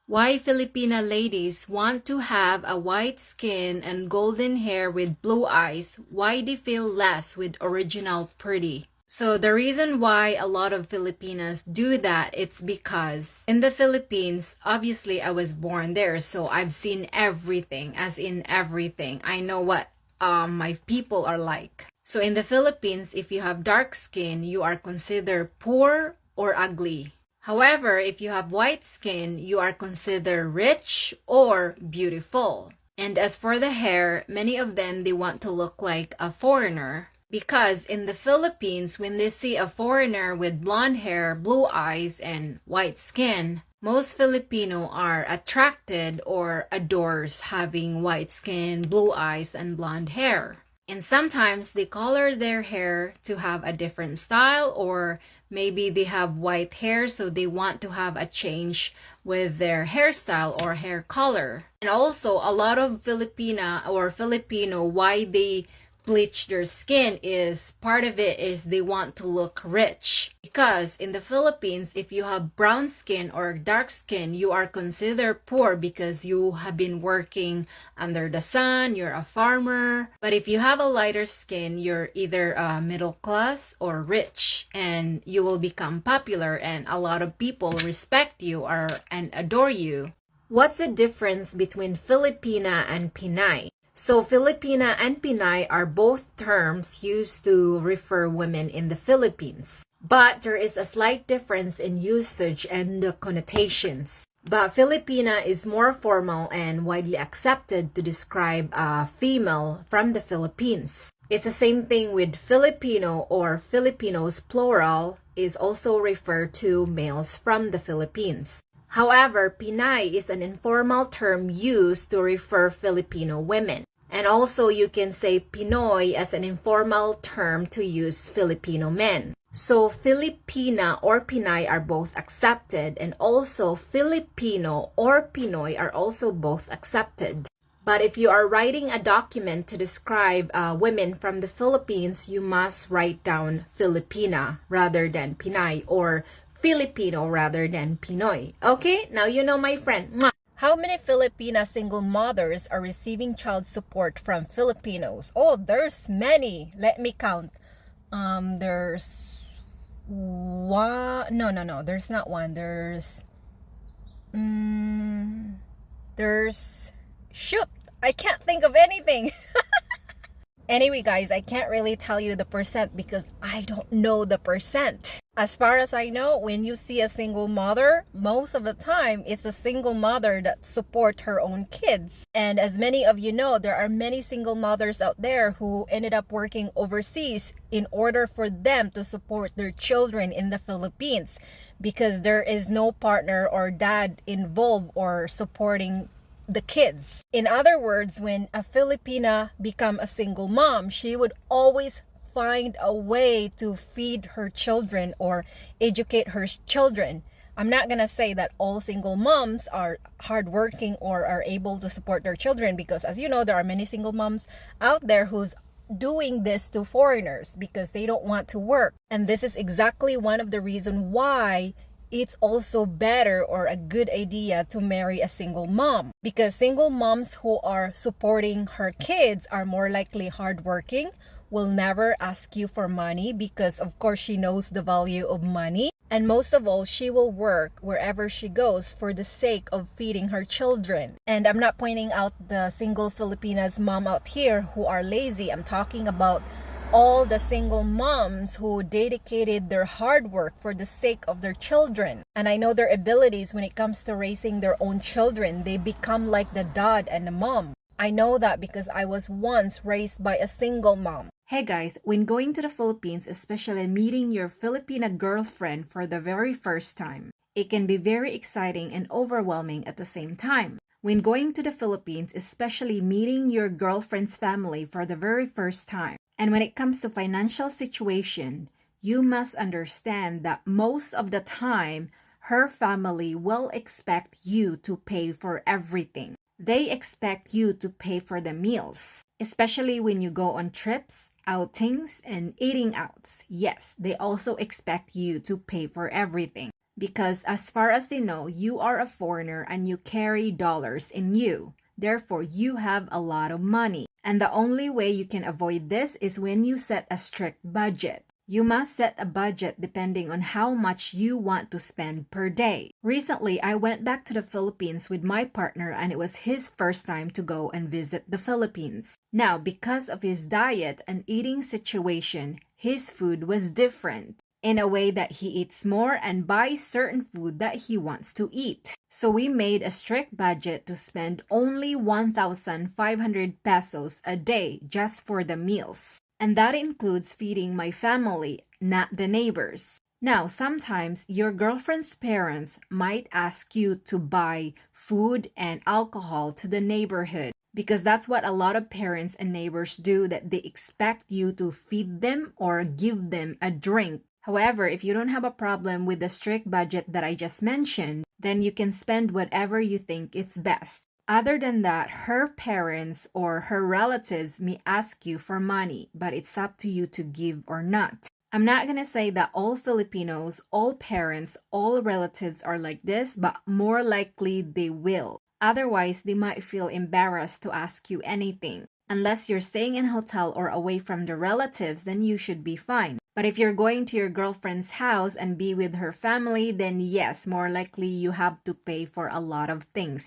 Why Filipina ladies want to have a white skin and golden hair with blue eyes, why they feel less with original pretty. So the reason why a lot of Filipinas do that, it's because in the Philippines, obviously I was born there, so I've seen everything, as in everything. I know what my people are like. So in the Philippines, if you have dark skin, you are considered poor or ugly. However, if you have white skin, you are considered rich or beautiful. And as for the hair, many of them, they want to look like a foreigner. Because in the Philippines, when they see a foreigner with blonde hair, blue eyes, and white skin, most Filipino are attracted or adores having white skin, blue eyes, and blonde hair. And sometimes they color their hair to have a different style, or maybe they have white hair, so they want to have a change with their hairstyle or hair color. And also, a lot of Filipina or Filipino, why they bleach their skin is, part of it is they want to look rich. Because in the Philippines, if you have brown skin or dark skin, you are considered poor because you have been working under the sun, you're a farmer. But if you have a lighter skin, you're either middle class or rich, and you will become popular, and a lot of people respect you and adore you. What's the difference between Filipina and Pinay? So Filipina and Pinay are both terms used to refer women in the Philippines. But there is a slight difference in usage and the connotations. But Filipina is more formal and widely accepted to describe a female from the Philippines. It's the same thing with Filipino, or Filipinos plural is also referred to males from the Philippines. However, Pinay is an informal term used to refer Filipino women. And also you can say Pinoy as an informal term to use Filipino men. So Filipina or Pinay are both accepted, and also Filipino or Pinoy are also both accepted. But if you are writing a document to describe women from the Philippines, you must write down Filipina rather than Pinay, or Filipino rather than Pinoy. Okay, now you know, my friend. Mwah! How many Filipina single mothers are receiving child support from Filipinos? Oh, there's many. Let me count. There's one. No. There's not one. There's. Shoot! I can't think of anything. Anyway, guys, I can't really tell you the percent because I don't know the percent. As far as I know, when you see a single mother, most of the time, it's a single mother that support her own kids. And as many of you know, there are many single mothers out there who ended up working overseas in order for them to support their children in the Philippines, because there is no partner or dad involved or supporting the kids. In other words, when a Filipina become a single mom, she would always find a way to feed her children or educate her children. I'm not gonna say that all single moms are hardworking or are able to support their children, because as you know, there are many single moms out there who's doing this to foreigners because they don't want to work. And this is exactly one of the reasons why it's also better or a good idea to marry a single mom, because single moms who are supporting her kids are more likely hardworking, will never ask you for money because of course she knows the value of money, and most of all, she will work wherever she goes for the sake of feeding her children. And I'm not pointing out the single Filipinas mom out here who are lazy. I'm talking about all the single moms who dedicated their hard work for the sake of their children. And I know their abilities when it comes to raising their own children. They become like the dad and the mom. I know that because I was once raised by a single mom. Hey guys, when going to the Philippines, especially meeting your Filipina girlfriend for the very first time, it can be very exciting and overwhelming at the same time. When going to the Philippines, especially meeting your girlfriend's family for the very first time, and when it comes to financial situation, you must understand that most of the time, her family will expect you to pay for everything. They expect you to pay for the meals, especially when you go on trips, outings, and eating outs. Yes, they also expect you to pay for everything. Because as far as they know, you are a foreigner and you carry dollars in you. Therefore, you have a lot of money. And the only way you can avoid this is when you set a strict budget. You must set a budget depending on how much you want to spend per day. Recently, I went back to the Philippines with my partner and it was his first time to go and visit the Philippines. Now, because of his diet and eating situation, his food was different in a way that he eats more and buys certain food that he wants to eat. So we made a strict budget to spend only 1,500 pesos a day just for the meals. And that includes feeding my family, not the neighbors. Now, sometimes your girlfriend's parents might ask you to buy food and alcohol to the neighborhood because that's what a lot of parents and neighbors do, that they expect you to feed them or give them a drink. However, if you don't have a problem with the strict budget that I just mentioned, then you can spend whatever you think is best. Other than that, her parents or her relatives may ask you for money, but it's up to you to give or not. I'm not going to say that all Filipinos, all parents, all relatives are like this, but more likely they will. Otherwise, they might feel embarrassed to ask you anything. Unless you're staying in a hotel or away from the relatives, then you should be fine. But if you're going to your girlfriend's house and be with her family, then yes, more likely you have to pay for a lot of things.